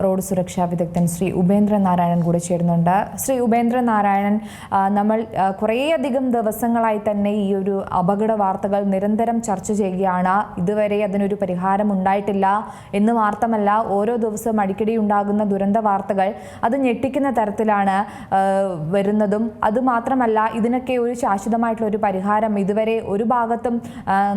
Road സുരക്ഷാ വിദഗ്ധൻ ശ്രീ ഉപേന്ദ്രൻ നാരായണൻ കൂടി ചേരുന്നുണ്ട്. ശ്രീ ഉപേന്ദ്രൻ നാരായണൻ, നമ്മൾ കുറേയധികം ദിവസങ്ങളായി തന്നെ ഈ ഒരു അപകട വാർത്തകൾ നിരന്തരം ചർച്ച ചെയ്യുകയാണ്. ഇതുവരെ അതിനൊരു പരിഹാരം ഉണ്ടായിട്ടില്ല എന്ന് മാത്രമല്ല, ഓരോ ദിവസവും അടിക്കടി ഉണ്ടാകുന്ന ദുരന്ത വാർത്തകൾ അത് ഞെട്ടിക്കുന്ന തരത്തിലാണ് വരുന്നതും. അതുമാത്രമല്ല, ഇതിനൊക്കെ ഒരു ശാശ്വതമായിട്ടുള്ള ഒരു പരിഹാരം ഇതുവരെ ഒരു ഭാഗത്തും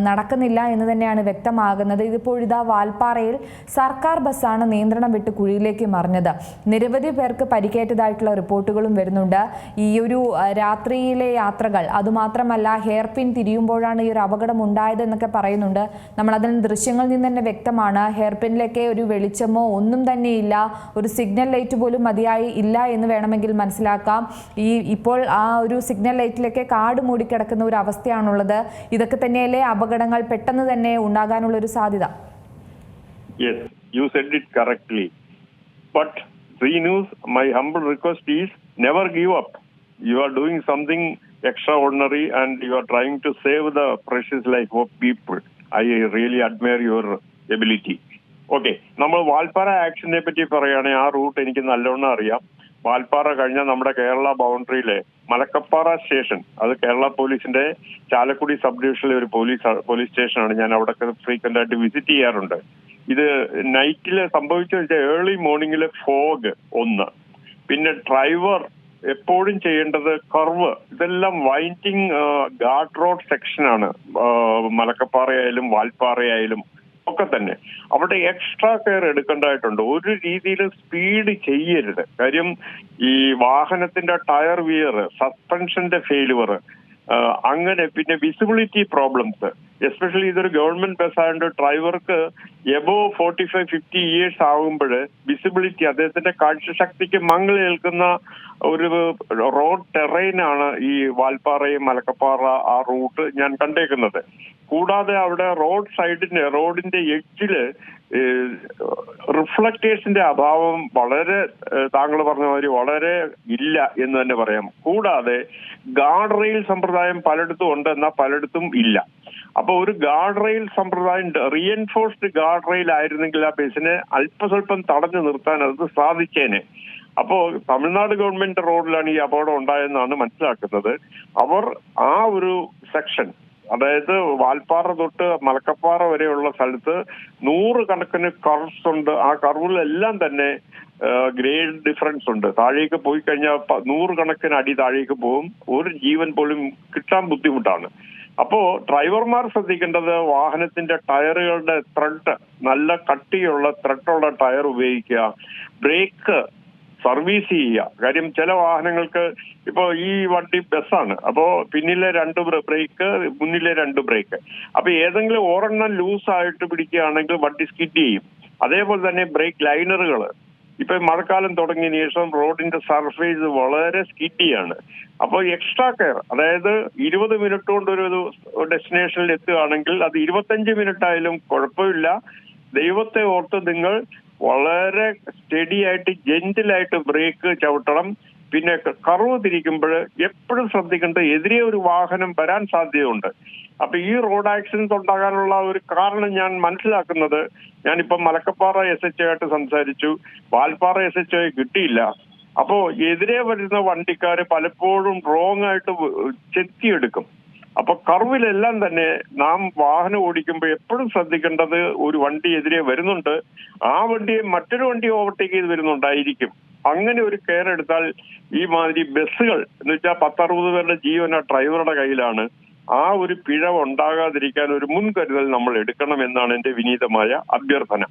നടക്കുന്നില്ല എന്ന് തന്നെയാണ് വ്യക്തമാകുന്നത്. ഇതിപ്പോഴിതാ വാൽപ്പാറയിൽ സർക്കാർ ബസ്സാണ് നിയന്ത്രണം വിട്ട് കുഴിയിലേക്ക് മറിഞ്ഞത്. നിരവധി പേർക്ക് പരിക്കേറ്റതായിട്ടുള്ള റിപ്പോർട്ടുകളും വരുന്നുണ്ട്. ഈ ഒരു രാത്രിയിലെ യാത്രകൾ, അതുമാത്രമല്ല ഹെയർ പിൻ തിരിയുമ്പോഴാണ് ഈ ഒരു അപകടം ഉണ്ടായത് എന്നൊക്കെ പറയുന്നുണ്ട്. നമ്മൾ അതിന് ദൃശ്യങ്ങളിൽ നിന്ന് തന്നെ വ്യക്തമാണ്. ഹെയർ പിന്നിലേക്ക് ഒരു വെളിച്ചമോ ഒന്നും തന്നെ ഇല്ല, ഒരു സിഗ്നൽ ലൈറ്റ് പോലും മതിയായി ഇല്ല എന്ന് വേണമെങ്കിൽ മനസ്സിലാക്കാം. ഇപ്പോൾ ആ ഒരു സിഗ്നൽ ലൈറ്റിലേക്ക് കാട് മൂടിക്കിടക്കുന്ന ഒരു അവസ്ഥയാണുള്ളത്. ഇതൊക്കെ തന്നെയല്ലേ അപകടങ്ങൾ പെട്ടെന്ന് തന്നെ ഉണ്ടാകാനുള്ള ഒരു സാധ്യത? Yes, you said it correctly. But Zee News, my humble request is never give up. You are doing something extraordinary and you are trying to save the precious life of people. I really admire your ability. Okay, നമ്മൾ വാൽപ്പാറ ആക്ഷനെ പറ്റി പറയുകയാണെങ്കിൽ ആ root എനിക്ക് നല്ലോണം അറിയാം. വാൽപ്പാറ കഴിഞ്ഞാൽ നമ്മുടെ Kerala ബൗണ്ടറിയിലെ Malakkappara station, അത് കേരള പോലീസിന്റെ ചാലക്കുടി സബ് ഡിവിഷനിലെ ഒരു പോലീസ് സ്റ്റേഷനാണ്. ഞാൻ അവിടെ ഫ്രീക്വന്റ് ആയിട്ട് വിസിറ്റ് ചെയ്യാറുണ്ട്. ഇത് നൈറ്റില് സംഭവിച്ചു വെച്ചാൽ ഏർലി മോർണിംഗിലെ ഫോഗ് ഒന്ന്, പിന്നെ ഡ്രൈവർ എപ്പോഴും ചെയ്യേണ്ടത് കർവ്, ഇതെല്ലാം വൈൻഡിങ് ഗാർഡ് റോഡ് സെക്ഷനാണ്. മലക്കപ്പാറയായാലും വാൽപ്പാറയായാലും ഒക്കെ തന്നെ അവിടെ എക്സ്ട്രാ കെയർ എടുക്കേണ്ടതായിട്ടുണ്ട്. ഒരു രീതിയിൽ സ്പീഡ് ചെയ്യരുത്. കാര്യം ഈ വാഹനത്തിന്റെ ടയർ വിയർ, സസ്പെൻഷന്റെ ഫെയിലുവർ, അങ്ങനെ പിന്നെ വിസിബിലിറ്റി പ്രോബ്ലംസ്, എസ്പെഷ്യലി ഇതൊരു ഗവൺമെന്റ് ബസ് ആയതുകൊണ്ട് ഡ്രൈവർക്ക് എബോവ് 45-50 ഇയേഴ്സ് ആകുമ്പോൾ വിസിബിലിറ്റി, അദ്ദേഹത്തിന്റെ കാഴ്ചശക്തിക്ക് മങ്ങലേൽക്കുന്ന ഒരു റോഡ് ടെറൈനാണ് ഈ വാൽപ്പാറയും മലക്കപ്പാറ ആ റൂട്ട് ഞാൻ കണ്ടേക്കുന്നത്. കൂടാതെ അവിടെ റോഡിന്റെ എഡ്ജില് റിഫ്ലക്ടേഴ്സിന്റെ അഭാവം വളരെ, താങ്കൾ പറഞ്ഞ മാതിരി വളരെ ഇല്ല എന്ന് തന്നെ പറയാം. കൂടാതെ ഗാർഡ് റെയിൽ സമ്പ്രദായം പലയിടത്തും ഉണ്ട്, എന്നാൽ പലയിടത്തും ഇല്ല. അപ്പൊ ഒരു ഗാർഡ് റെയിൽ സമ്പ്രദായം, റീഎൻഫോഴ്സ്ഡ് ഗാർഡ് റെയിൽ ആയിരുന്നെങ്കിൽ ആ ബസ്സിനെ അല്പസ്വല്പം തടഞ്ഞു നിർത്താൻ അത് സാധിച്ചേനെ. അപ്പോ തമിഴ്നാട് ഗവൺമെന്റ് റോഡിലാണ് ഈ അപകടം ഉണ്ടായെന്നാണ് മനസ്സിലാക്കുന്നത്. അവർ ആ ഒരു സെക്ഷൻ, അതായത് വാൽപ്പാറ തൊട്ട് മലക്കപ്പാറ വരെയുള്ള സ്ഥലത്ത് 100 കണക്കിന് കർവ്സ് ഉണ്ട്. ആ കർവിലെല്ലാം തന്നെ ഗ്രേഡ് ഡിഫറൻസ് ഉണ്ട്. താഴേക്ക് പോയി കഴിഞ്ഞാൽ 100 കണക്കിന് അടി താഴേക്ക് പോകും. ഒരു ജീവൻ പോലും കിട്ടാൻ ബുദ്ധിമുട്ടാണ്. അപ്പോ ഡ്രൈവർമാർ ശ്രദ്ധിക്കേണ്ടത് വാഹനത്തിന്റെ ടയറുകളുടെ ത്രെഡ്, നല്ല കട്ടിയുള്ള ത്രെഡുള്ള ടയർ ഉപയോഗിക്കുക. ബ്രേക്ക് സർവീസ് ചെയ്യുക. കാര്യം ചില വാഹനങ്ങൾക്ക്, ഇപ്പോ ഈ വണ്ടി ബസ്സാണ്, അപ്പോ പിന്നിലെ 2 ബ്രേക്ക്, മുന്നിലെ 2 ബ്രേക്ക്, അപ്പൊ ഏതെങ്കിലും ഒരെണ്ണം ലൂസായിട്ട് പിടിക്കുകയാണെങ്കിൽ വണ്ടി സ്കിഡ് ചെയ്യും. അതേപോലെ തന്നെ ബ്രേക്ക് ലൈനറുകൾ, ഇപ്പൊ മഴക്കാലം തുടങ്ങിയതിനു ശേഷം റോഡിന്റെ സർഫേസ് വളരെ സ്കിഡിയാണ്. അപ്പോൾ എക്സ്ട്രാ കെയർ, അതായത് 20 മിനിറ്റ് കൊണ്ട് ഒരു ഡെസ്റ്റിനേഷനിൽ എത്തുകയാണെങ്കിൽ അത് 25 മിനിറ്റ് ആയാലും കുഴപ്പമില്ല. ദൈവത്തെ ഓർത്ത് നിങ്ങൾ വളരെ സ്റ്റഡി ആയിട്ട് ജെന്റിലായിട്ട് ബ്രേക്ക് ചവിട്ടണം. പിന്നെ കർവ് തിരിക്കുമ്പോൾ എപ്പോഴും ശ്രദ്ധിക്കേണ്ടത് എതിരെ ഒരു വാഹനം വരാൻ സാധ്യതയുണ്ട്. അപ്പൊ ഈ റോഡ് ആക്സിഡന്റ് ഉണ്ടാകാനുള്ള ഒരു കാരണം ഞാൻ മനസ്സിലാക്കുന്നത്, ഞാനിപ്പം മലക്കപ്പാറ SHO ആയിട്ട് സംസാരിച്ചു, വാൽപ്പാറ SHO കിട്ടിയില്ല. അപ്പോ എതിരെ വരുന്ന വണ്ടിക്കാര് പലപ്പോഴും റോങ് ആയിട്ട് ചെത്തിയെടുക്കും. അപ്പൊ കർവിലെല്ലാം തന്നെ നാം വാഹനം ഓടിക്കുമ്പോൾ എപ്പോഴും ശ്രദ്ധിക്കേണ്ടത്, ഒരു വണ്ടി എതിരെ വരുന്നുണ്ട്, ആ വണ്ടിയെ മറ്റൊരു വണ്ടി ഓവർടേക്ക് ചെയ്ത് വരുന്നുണ്ടായിരിക്കും. അങ്ങനെ ഒരു കെയർ എടുത്താൽ ഈ മാതിരി ബസ്സുകൾ എന്ന് വെച്ചാൽ 10-60 പേരുടെ ജീവൻ ആ ഡ്രൈവറുടെ കയ്യിലാണ്. ആ ഒരു പിഴവ് ഉണ്ടാകാതിരിക്കാൻ ഒരു മുൻകരുതൽ നമ്മൾ എടുക്കണമെന്നാണ് എൻ്റെ വിനീതമായ അഭ്യർത്ഥന.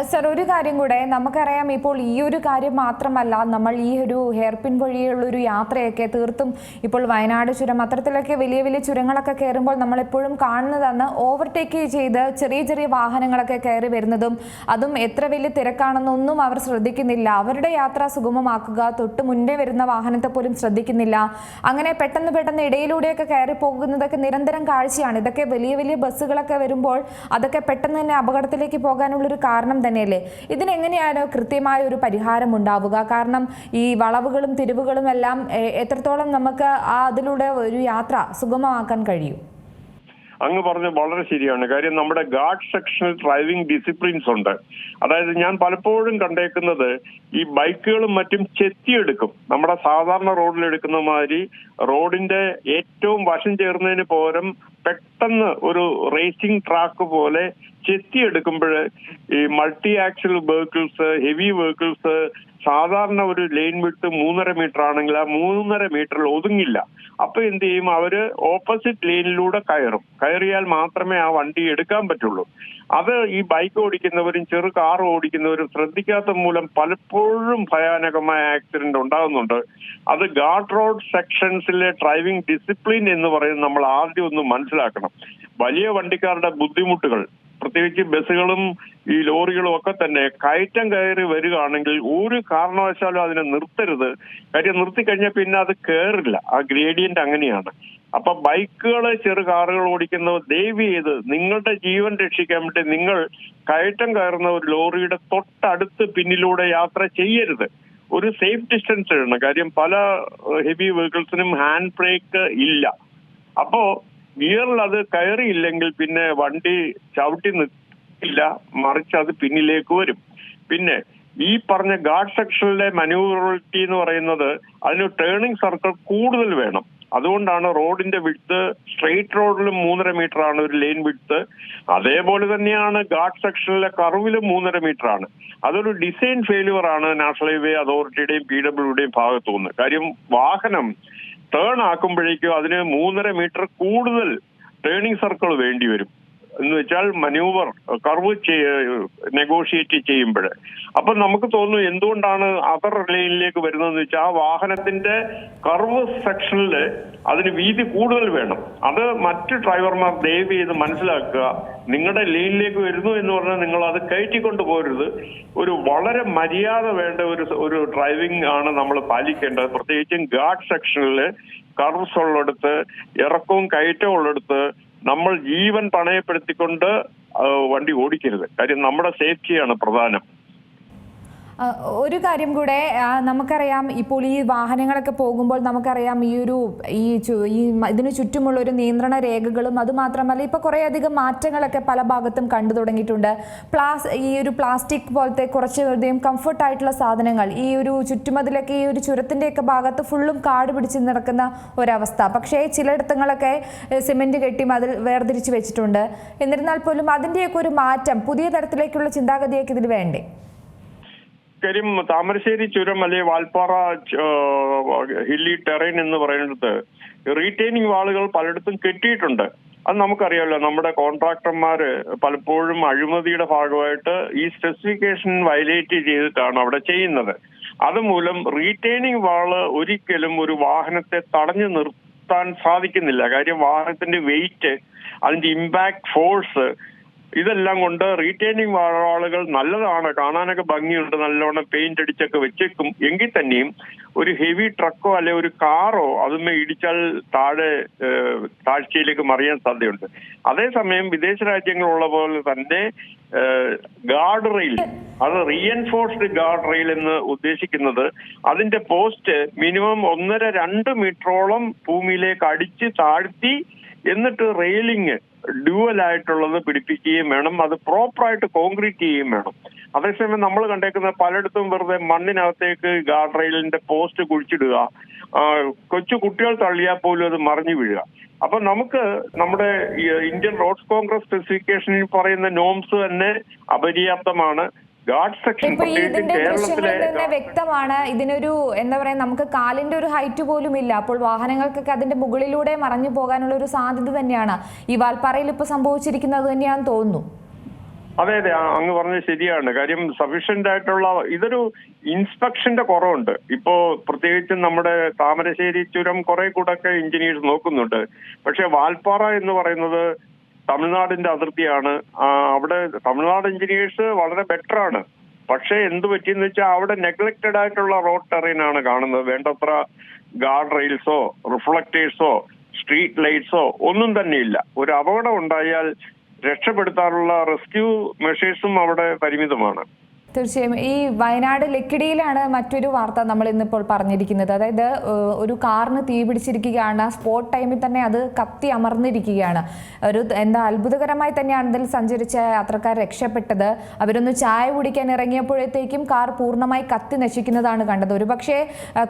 സർ, ഒരു കാര്യം കൂടെ, നമുക്കറിയാം ഇപ്പോൾ ഈ ഒരു കാര്യം മാത്രമല്ല, നമ്മൾ ഈ ഒരു ഹെയർ പിൻ വഴിയുള്ളൊരു യാത്രയൊക്കെ തീർത്തും ഇപ്പോൾ വയനാട് ചുരം, അത്തരത്തിലൊക്കെ വലിയ വലിയ ചുരങ്ങളൊക്കെ കയറുമ്പോൾ നമ്മളെപ്പോഴും കാണുന്നതാണ് ഓവർടേക്ക് ചെയ്ത് ചെറിയ ചെറിയ വാഹനങ്ങളൊക്കെ കയറി വരുന്നതും. അതും എത്ര വലിയ തിരക്കാണെന്നൊന്നും അവർ ശ്രദ്ധിക്കുന്നില്ല. അവരുടെ യാത്ര സുഗമമാക്കുക, തൊട്ട് മുന്നേ വരുന്ന വാഹനത്തെ പോലും ശ്രദ്ധിക്കുന്നില്ല. അങ്ങനെ പെട്ടെന്ന് ഇടയിലൂടെയൊക്കെ കയറി പോകുന്നതൊക്കെ നിരന്തരം കാഴ്ചയാണ്. ഇതൊക്കെ വലിയ വലിയ ബസ്സുകളൊക്കെ വരുമ്പോൾ അതൊക്കെ പെട്ടെന്ന് തന്നെ അപകടത്തിലേക്ക് പോകാനുള്ളൊരു കാരണം തന്നെയല്ലേ? ഇതിനെങ്ങനെയാണ് കൃത്യമായ ഒരു പരിഹാരം ഉണ്ടാവുക? കാരണം ഈ വളവുകളും തിരിവുകളും എല്ലാം എത്രത്തോളം നമുക്ക് അതിലൂടെ ഒരു യാത്ര സുഗമമാക്കാൻ കഴിയും? അങ്ങ് പറഞ്ഞത് വളരെ ശരിയാണ്. കാര്യം നമ്മുടെ ഗാർഡ് സെക്ഷനിൽ ഡ്രൈവിംഗ് ഡിസിപ്ലിൻസ് ഉണ്ട്. അതായത് ഞാൻ പലപ്പോഴും കണ്ടേക്കുന്നത് ഈ ബൈക്കുകളും മറ്റും ചെത്തിയെടുക്കും. നമ്മുടെ സാധാരണ റോഡിൽ എടുക്കുന്ന മാതിരി റോഡിന്റെ ഏറ്റവും വശം ചേർന്നതിന് പകരം പെട്ടെന്ന് ഒരു റേസിംഗ് ട്രാക്ക് പോലെ ചെത്തിയെടുക്കുമ്പോൾ ഈ multi axle vehicles, heavy vehicles സാധാരണ ഒരു ലൈൻ വിട്ട് 3.5 മീറ്റർ ആണെങ്കിൽ ആ 3.5 മീറ്ററിൽ ഒതുങ്ങില്ല. അപ്പൊ എന്ത് ചെയ്യും, അവര് ഓപ്പോസിറ്റ് ലൈനിലൂടെ കയറിയാൽ മാത്രമേ ആ വണ്ടി എടുക്കാൻ പറ്റുള്ളൂ. അത് ഈ ബൈക്ക് ഓടിക്കുന്നവരും ചെറു കാർ ഓടിക്കുന്നവരും ശ്രദ്ധിക്കാത്ത മൂലം പലപ്പോഴും ഭയാനകമായ ആക്സിഡന്റ് ഉണ്ടാകുന്നുണ്ട്. അത് ഗാർഡ് റോഡ് സെക്ഷൻസിലെ ഡ്രൈവിംഗ് ഡിസിപ്ലിൻ എന്ന് പറയുന്നത് നമ്മൾ ആദ്യം ഒന്ന് മനസ്സിലാക്കണം. വലിയ വണ്ടിക്കാരുടെ ബുദ്ധിമുട്ടുകൾ, പ്രത്യേകിച്ച് ബസ്സുകളും ഈ ലോറികളും ഒക്കെ തന്നെ കയറ്റം കയറി വരികയാണെങ്കിൽ ഒരു കാരണവശാലും അതിനെ നിർത്തരുത്. കാര്യം നിർത്തിക്കഴിഞ്ഞാൽ പിന്നെ അത് കയറില്ല. ആ ഗ്രേഡിയന്റ് അങ്ങനെയാണ്. അപ്പൊ ബൈക്കുകള് ചെറു കാറുകൾ ഓടിക്കുന്നവർ ദയവ് ചെയ്ത് നിങ്ങളുടെ ജീവൻ രക്ഷിക്കാൻ വേണ്ടി നിങ്ങൾ കയറ്റം കയറുന്ന ഒരു ലോറിയുടെ തൊട്ടടുത്ത് പിന്നിലൂടെ യാത്ര ചെയ്യരുത്. ഒരു സേഫ് ഡിസ്റ്റൻസ് ഇടണം. കാര്യം പല ഹെവി വെഹിക്കിൾസിനും ഹാൻഡ് ബ്രേക്ക് ഇല്ല. അപ്പോ ഗിയറിൽ അത് കയറിയില്ലെങ്കിൽ പിന്നെ വണ്ടി ചവിട്ടി നിൽക്കില്ല, മറിച്ച് അത് പിന്നിലേക്ക് വരും. പിന്നെ ഈ പറഞ്ഞ ഗാർഡ് സെക്ഷനിലെ മാനൂവറബിലിറ്റി എന്ന് പറയുന്നത് അതിന് ടേണിംഗ് സർക്കിൾ കൂടുതൽ വേണം. അതുകൊണ്ടാണ് റോഡിന്റെ വിഡ്ത്ത് സ്ട്രെയിറ്റ് റോഡിലും 3.5 മീറ്റർ ആണ് ഒരു ലൈൻ വിഡ്ത്ത്. അതേപോലെ തന്നെയാണ് ഗാർഡ് സെക്ഷനിലെ കർവിലും 3.5 മീറ്റർ ആണ്. അതൊരു ഡിസൈൻ ഫെയിലുവർ ആണ് നാഷണൽ ഹൈവേ അതോറിറ്റിയുടെയും PWDയുടെയും ഭാഗത്തു നിന്ന്. കാര്യം വാഹനം ടേൺ ആക്കുമ്പോഴേക്കും അതിന് 3.5 മീറ്റർ കൂടുതൽ ടേണിംഗ് സർക്കിൾ വേണ്ടി വരും. എന്ന് വെച്ചാൽ മനൂവർ കർവ് നെഗോഷിയേറ്റ് ചെയ്യുമ്പോൾ. അപ്പൊ നമുക്ക് തോന്നുന്നു എന്തുകൊണ്ടാണ് അതർ ലൈനിലേക്ക് വരുന്നതെന്ന് വെച്ചാൽ ആ വാഹനത്തിന്റെ കർവ് സെക്ഷനിൽ അതിന് വീതി കൂടുതൽ വേണം. അത് മറ്റ് ഡ്രൈവർമാർ ദയവ് ചെയ്ത് മനസ്സിലാക്കുക. നിങ്ങളുടെ ലൈനിലേക്ക് വരുന്നു എന്ന് പറഞ്ഞാൽ നിങ്ങൾ അത് കയറ്റിക്കൊണ്ട് പോരുത്. ഒരു വളരെ മര്യാദ വേണ്ട ഒരു ഡ്രൈവിംഗ് ആണ് നമ്മൾ പാലിക്കേണ്ടത്. പ്രത്യേകിച്ചും ഗാർഡ് സെക്ഷനിൽ കർവ്സ് ഉള്ളിടത്ത്, ഇറക്കവും കയറ്റവും ഉള്ളിടത്ത് നമ്മൾ ജീവൻ പണയപ്പെടുത്തിക്കൊണ്ട് വണ്ടി ഓടിക്കരുത്. കാര്യം നമ്മുടെ സേഫ്റ്റിയാണ് പ്രധാനം. ഒരു കാര്യം കൂടെ, നമുക്കറിയാം ഇപ്പോൾ ഈ വാഹനങ്ങളൊക്കെ പോകുമ്പോൾ നമുക്കറിയാം ഇതിനു ചുറ്റുമുള്ള ഒരു നിയന്ത്രണ രേഖകളും അതുമാത്രമല്ല ഇപ്പോൾ കുറേയധികം മാറ്റങ്ങളൊക്കെ പല ഭാഗത്തും കണ്ടു തുടങ്ങിയിട്ടുണ്ട്. ഈ ഒരു പ്ലാസ്റ്റിക് പോലത്തെ കുറച്ചധികം കംഫർട്ടായിട്ടുള്ള സാധനങ്ങൾ ഈ ഒരു ചുറ്റുമതിലൊക്കെ ഈ ഒരു ചുരത്തിൻ്റെയൊക്കെ ഭാഗത്ത് ഫുള്ളും കാട് പിടിച്ച് നടക്കുന്ന ഒരവസ്ഥ. പക്ഷേ ചിലയിടത്തങ്ങളൊക്കെ സിമെന്റ് കെട്ടി അതിൽ വേർതിരിച്ച് വെച്ചിട്ടുണ്ട്. എന്നിരുന്നാൽ പോലും അതിൻ്റെയൊക്കെ ഒരു മാറ്റം, പുതിയ തരത്തിലേക്കുള്ള ചിന്താഗതിയൊക്കെ ഇതിൽ വേണ്ടേ? കാര്യം താമരശ്ശേരി ചുരം അല്ലെങ്കിൽ വാൽപ്പാറ ഹില്ലി ടെറൈൻ എന്ന് പറയുന്നത് റീറ്റെയിനിങ് വാളുകൾ പലയിടത്തും കെട്ടിയിട്ടുണ്ട്. അത് നമുക്കറിയാമല്ലോ. നമ്മുടെ കോൺട്രാക്ടർമാര് പലപ്പോഴും അഴിമതിയുടെ ഭാഗമായിട്ട് ഈ സ്പെസിഫിക്കേഷൻ വയലേറ്റ് ചെയ്തിട്ടാണ് അവിടെ ചെയ്യുന്നത്. അതുമൂലം റീറ്റെയിനിങ് വാള് ഒരിക്കലും ഒരു വാഹനത്തെ തടഞ്ഞു നിർത്താൻ സാധിക്കുന്നില്ല. കാര്യം വാഹനത്തിന്റെ വെയിറ്റ്, അതിന്റെ ഇമ്പാക്ട് ഫോഴ്സ്, ഇതെല്ലാം കൊണ്ട് റീറ്റെയിനിങ് വാളുകൾ നല്ലതാണ്, കാണാനൊക്കെ ഭംഗിയുണ്ട്, നല്ലോണം പെയിന്റ് അടിച്ചൊക്കെ വെച്ചേക്കും. എങ്കിൽ തന്നെയും ഒരു ഹെവി ട്രക്കോ അല്ലെ ഒരു കാറോ അതുമേ ഇടിച്ചാൽ താഴ്ചയിലേക്ക് മറിയാൻ സാധ്യതയുണ്ട്. അതേസമയം വിദേശ രാജ്യങ്ങളുള്ള പോലെ തന്നെ ഗാർഡ് റെയിൽ, അത് റീഎൻഫോഴ്സ്ഡ് ഗാർഡ് റെയിൽ എന്ന് ഉദ്ദേശിക്കുന്നത് അതിന്റെ പോസ്റ്റ് മിനിമം 1.5-2 മീറ്ററോളം ഭൂമിയിലേക്ക് അടിച്ച് താഴ്ത്തി എന്നിട്ട് റെയിലിങ് ഡ്യുവൽ ആയിട്ടുള്ളത് പിടിപ്പിക്കുകയും വേണം. അത് പ്രോപ്പറായിട്ട് കോൺക്രീറ്റ് ചെയ്യുകയും വേണം. അതേസമയം നമ്മൾ കണ്ടേക്കുന്ന പലയിടത്തും വെറുതെ മണ്ണിനകത്തേക്ക് ഗാർഡ് റെയിലിന്റെ പോസ്റ്റ് കുഴിച്ചിടുക, കൊച്ചു കുട്ടികൾ തള്ളിയാൽ പോലും അത് മറിഞ്ഞു വീഴുക. അപ്പൊ നമുക്ക് നമ്മുടെ ഇന്ത്യൻ റോഡ്സ് കോൺഗ്രസ് സ്പെസിഫിക്കേഷനിൽ പറയുന്ന നോംസ് തന്നെ അപര്യാപ്തമാണ്. ഗാർഡ് സെക്ഷൻ കേരളത്തിലെ വ്യക്തമാണ്. ഇതിനൊരു എന്താ പറയാ, നമുക്ക് കാലിന്റെ ഒരു ഹൈറ്റ് പോലും ഇല്ല. അപ്പോൾ വാഹനങ്ങൾക്കൊക്കെ അതിന്റെ മുകളിലൂടെ മറഞ്ഞു പോകാനുള്ള ഒരു സാധ്യത തന്നെയാണ് ഈ വാൽപ്പാറയിൽ ഇപ്പൊ സംഭവിച്ചിരിക്കുന്നത് തന്നെയാണെന്ന് തോന്നുന്നു. അതെ, അങ്ങ് പറഞ്ഞത് ശരിയാണ്. കാര്യം സഫീഷ്യന്റ് ആയിട്ടുള്ള ഇതൊരു ഇൻസ്പെക്ഷന്റെ കുറവുണ്ട്. ഇപ്പോ പ്രത്യേകിച്ചും നമ്മുടെ താമരശ്ശേരി ചുരം കുറെ കൂടൊക്കെ എഞ്ചിനീയേഴ്സ് നോക്കുന്നുണ്ട്. പക്ഷെ വാൽപ്പാറ എന്ന് പറയുന്നത് തമിഴ്നാടിന്റെ അതിർത്തിയാണ്. അവിടെ തമിഴ്നാട് എഞ്ചിനീയേഴ്സ് വളരെ ബെറ്റർ ആണ്. പക്ഷെ എന്ത് പറ്റിയെന്ന് വെച്ചാൽ അവിടെ നെഗ്ലക്റ്റഡ് ആയിട്ടുള്ള റോഡ് ടെറൈൻ ആണ് കാണുന്നത്. വേണ്ടത്ര ഗാർഡ് റെയിൽസോ റിഫ്ലക്ടേഴ്സോ സ്ട്രീറ്റ് ലൈറ്റ്സോ ഒന്നും തന്നെ ഇല്ല. ഒരു അപകടം ഉണ്ടായാൽ രക്ഷപ്പെടുത്താനുള്ള റെസ്ക്യൂ മെഷേഴ്സും അവിടെ പരിമിതമാണ്. തീർച്ചയായും ഈ വയനാട് ലക്കിടിയിലാണ് മറ്റൊരു വാർത്ത നമ്മൾ ഇന്നിപ്പോൾ പറഞ്ഞിരിക്കുന്നത്. അതായത് ഒരു കാറിന് തീ പിടിച്ചിരിക്കുകയാണ്, സ്പോട്ട് ടൈമിൽ തന്നെ അത് കത്തി അമർന്നിരിക്കുകയാണ്. എന്താ അത്ഭുതകരമായി തന്നെയാണ് അതിൽ സഞ്ചരിച്ച യാത്രക്കാർ രക്ഷപ്പെട്ടത്. അവരൊന്ന് ചായ കുടിക്കാൻ ഇറങ്ങിയപ്പോഴത്തേക്കും കാർ പൂർണ്ണമായി കത്തി നശിക്കുന്നതാണ് കണ്ടത്. ഒരുപക്ഷെ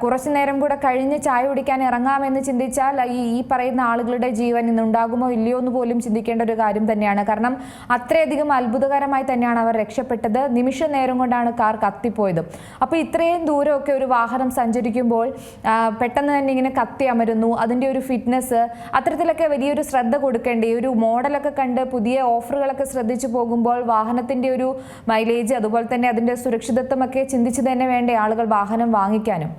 കുറച്ചു നേരം കൂടെ കഴിഞ്ഞ് ചായ കുടിക്കാൻ ഇറങ്ങാമെന്ന് ചിന്തിച്ചാൽ ഈ പറയുന്ന ആളുകളുടെ ജീവൻ ഇന്നുണ്ടാകുമോ ഇല്ലയോ എന്ന് പോലും ചിന്തിക്കേണ്ട ഒരു കാര്യം തന്നെയാണ്. കാരണം അത്രയധികം അത്ഭുതകരമായി തന്നെയാണ് അവർ രക്ഷപ്പെട്ടത്. നിമിഷ നേരം കൊണ്ടാണ് കാർ കത്തിപ്പോയത്. അപ്പോൾ ഇത്രയും ദൂരമൊക്കെ ഒരു വാഹനം സഞ്ചരിക്കുമ്പോൾ പെട്ടെന്ന് തന്നെ ഇങ്ങനെ കത്തി അമരുന്നു. അതിൻ്റെ ഒരു ഫിറ്റ്നസ് അത്തരത്തിലൊക്കെ വലിയൊരു ശ്രദ്ധ കൊടുക്കേണ്ടി, ഒരു മോഡലൊക്കെ കണ്ട് പുതിയ ഓഫറുകളൊക്കെ ശ്രദ്ധിച്ചു പോകുമ്പോൾ വാഹനത്തിൻ്റെ ഒരു മൈലേജ് അതുപോലെ തന്നെ അതിൻ്റെ സുരക്ഷിതത്വമൊക്കെ ചിന്തിച്ച് തന്നെ വേണ്ടേ ആളുകൾ വാഹനം വാങ്ങിക്കാനും.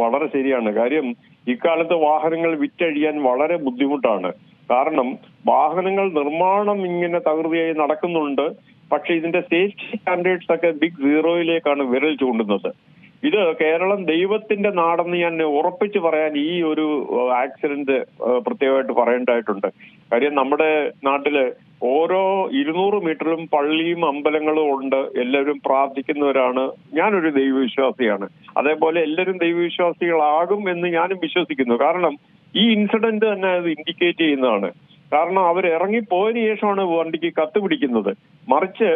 വളരെ ശരിയാണ്. കാര്യം ഇക്കാലത്ത് വാഹനങ്ങൾ വിറ്റഴിയാൻ വളരെ ബുദ്ധിമുട്ടാണ്. കാരണം വാഹനങ്ങൾ നിർമ്മാണം ഇങ്ങനെ തകൃതിയായി നടക്കുന്നുണ്ട്. പക്ഷെ ഇതിന്റെ സേഫ്റ്റി സ്റ്റാൻഡേർഡ്സ് ഒക്കെ ബിഗ് സീറോയിലേക്കാണ് വിരൽ ചൂണ്ടുന്നത്. ഇത് കേരളം ദൈവത്തിന്റെ നാടെന്ന് ഞാൻ ഉറപ്പിച്ച് പറയാൻ ഈ ഒരു ആക്സിഡന്റ് പ്രത്യേകമായിട്ട് പറയേണ്ടതായിട്ടുണ്ട്. കാര്യം നമ്മുടെ നാട്ടില് ഓരോ 200 മീറ്ററിലും പള്ളിയും അമ്പലങ്ങളും ഉണ്ട്. എല്ലാവരും പ്രാർത്ഥിക്കുന്നവരാണ്. ഞാനൊരു ദൈവവിശ്വാസിയാണ്. അതേപോലെ എല്ലാവരും ദൈവവിശ്വാസികളാകും എന്ന് ഞാനും വിശ്വസിക്കുന്നു. കാരണം ഈ ഇൻസിഡന്റ് തന്നെ അത് ഇൻഡിക്കേറ്റ് ചെയ്യുന്നതാണ്. കാരണം അവർ ഇറങ്ങിപ്പോയതിനു ശേഷമാണ് വണ്ടിക്ക് കത്ത് പിടിക്കുന്നത്. മറിച്ച്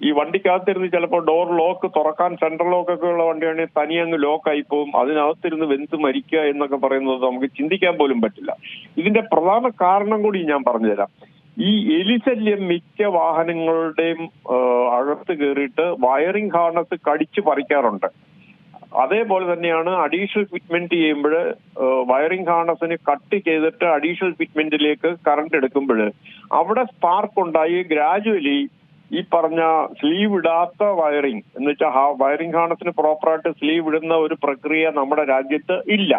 ഈ വണ്ടിക്കകത്തിരുന്ന് ചിലപ്പോൾ ഡോർ ലോക്ക് തുറക്കാൻ സെൻട്രൽ ലോക്കൊക്കെ ഉള്ള വണ്ടിയാണെങ്കിൽ തനിയെ അങ്ങ് ലോക്കായി പോകും. അതിനകത്തിരുന്ന് വെന്ത് മരിക്കുക എന്നൊക്കെ പറയുന്നത് നമുക്ക് ചിന്തിക്കാൻ പോലും പറ്റില്ല. ഇതിന്റെ പ്രധാന കാരണം കൂടി ഞാൻ പറഞ്ഞുതരാം. ഈ എലിശല്യം മിക്ക വാഹനങ്ങളുടെയും അകത്ത് കയറിയിട്ട് വയറിംഗ് ഹാർനസ് കടിച്ചു പറിക്കാറുണ്ട്. അതേപോലെ തന്നെയാണ് അഡീഷണൽ ഫിറ്റ്മെന്റ് ചെയ്യുമ്പോൾ വയറിംഗ് ഹാർനസിന് കട്ട് ചെയ്തിട്ട് അഡീഷണൽ ഫിറ്റ്മെന്റിലേക്ക് കറണ്ട് എടുക്കുമ്പോൾ അവിടെ സ്പാർക്ക് ഉണ്ടായി ഗ്രാജുവലി ഈ പറഞ്ഞ സ്ലീവ് ഇടാത്ത വയറിംഗ് എന്ന് വെച്ചാൽ വയറിംഗ് ഹാർനസിന് പ്രോപ്പറായിട്ട് സ്ലീവ് ഇടുന്ന ഒരു പ്രക്രിയ നമ്മുടെ രാജ്യത്ത് ഇല്ല.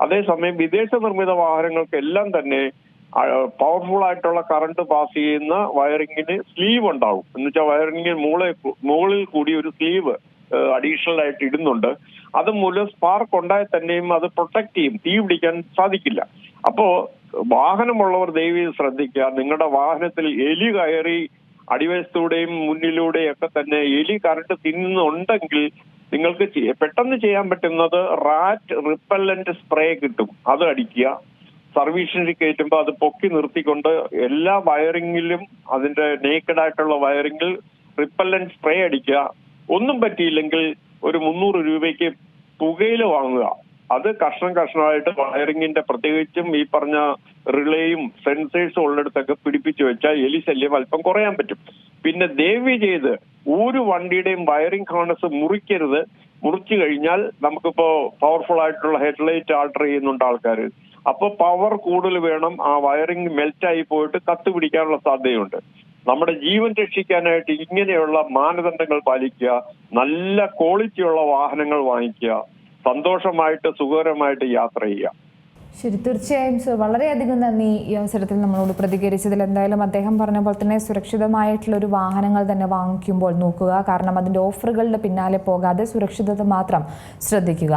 അതേസമയം വിദേശ നിർമ്മിത വാഹനങ്ങൾക്കെല്ലാം തന്നെ പവർഫുൾ ആയിട്ടുള്ള കറണ്ട് പാസ് ചെയ്യുന്ന വയറിങ്ങിന് സ്ലീവ് ഉണ്ടാവും. എന്ന് വെച്ചാൽ വയറിങ്ങിന് മുകളിൽ കൂടി ഒരു സ്ലീവ് അഡീഷണൽ ആയിട്ട് ഇടുന്നുണ്ട്. അത് മൂലം സ്പാർക്ക് ഉണ്ടായാൽ തന്നെയും അത് പ്രൊട്ടക്ട് ചെയ്യും, തീ പിടിക്കാൻ സാധിക്കില്ല. അപ്പോ വാഹനമുള്ളവർ ദയവായി ശ്രദ്ധിക്കുക. നിങ്ങളുടെ വാഹനത്തിൽ എലി കയറി അടിവശത്തൂടെയും മുന്നിലൂടെയും ഒക്കെ തന്നെ എലി കറണ്ട് തിന്നുന്നുണ്ടെങ്കിൽ നിങ്ങൾക്ക് പെട്ടെന്ന് ചെയ്യാൻ പറ്റുന്നത് റാറ്റ് റിപ്പല്ലന്റ് സ്പ്രേ കിട്ടും, അത് അടിക്കുക. സർവീസിന് കയറ്റുമ്പോൾ അത് പൊക്കി നിർത്തിക്കൊണ്ട് എല്ലാ വയറിങ്ങിലും അതിന്റെ നേക്കഡ് ആയിട്ടുള്ള വയറിങ്ങിൽ റിപ്പല്ലന്റ് സ്പ്രേ അടിക്കുക. ഒന്നും പറ്റിയില്ലെങ്കിൽ ഒരു 300 രൂപയ്ക്ക് പുകയില വാങ്ങുക. അത് കഷ്ണമായിട്ട് വയറിങ്ങിന്റെ പ്രത്യേകിച്ചും ഈ പറഞ്ഞ റിലേയും സെൻസേഴ്സും ഉള്ളിടത്തൊക്കെ പിടിപ്പിച്ചു വെച്ചാൽ എലി ശല്യം അല്പം കുറയാൻ പറ്റും. പിന്നെ ദയവ് ചെയ്ത് ഒരു വണ്ടിയുടെയും വയറിംഗ് ഹാർനസ് മുറിക്കരുത്. മുറിച്ചു കഴിഞ്ഞാൽ നമുക്കിപ്പോ പവർഫുൾ ആയിട്ടുള്ള ഹെഡ്ലൈറ്റ് ആൾട്ടർ ചെയ്യുന്നുണ്ട് ആൾക്കാർ. അപ്പൊ പവർ കൂടുതൽ വേണം. ആ വയറിംഗ് മെൽറ്റായി പോയിട്ട് കത്ത് പിടിക്കാനുള്ള സാധ്യതയുണ്ട്. നമ്മുടെ ജീവൻ രക്ഷിക്കാനായിട്ട് ഇങ്ങനെയുള്ള മാനദണ്ഡങ്ങൾ പാലിക്കുക. നല്ല ക്വാളിറ്റിയുള്ള വാഹനങ്ങൾ വാങ്ങിക്കുക. സന്തോഷമായിട്ട് സുഖകരമായിട്ട് യാത്ര ചെയ്യുക. ശരി, തീർച്ചയായും സർ, വളരെയധികം നന്ദി ഈ അവസരത്തിൽ നമ്മളോട് പ്രതികരിച്ചതിൽ. എന്തായാലും അദ്ദേഹം പറഞ്ഞ പോലെ തന്നെ സുരക്ഷിതമായിട്ടുള്ള ഒരു വാഹനങ്ങൾ തന്നെ വാങ്ങിക്കുമ്പോൾ നോക്കുക. കാരണം അതിൻ്റെ ഓഫറുകളുടെ പിന്നാലെ പോകാതെ സുരക്ഷിതത മാത്രം ശ്രദ്ധിക്കുക.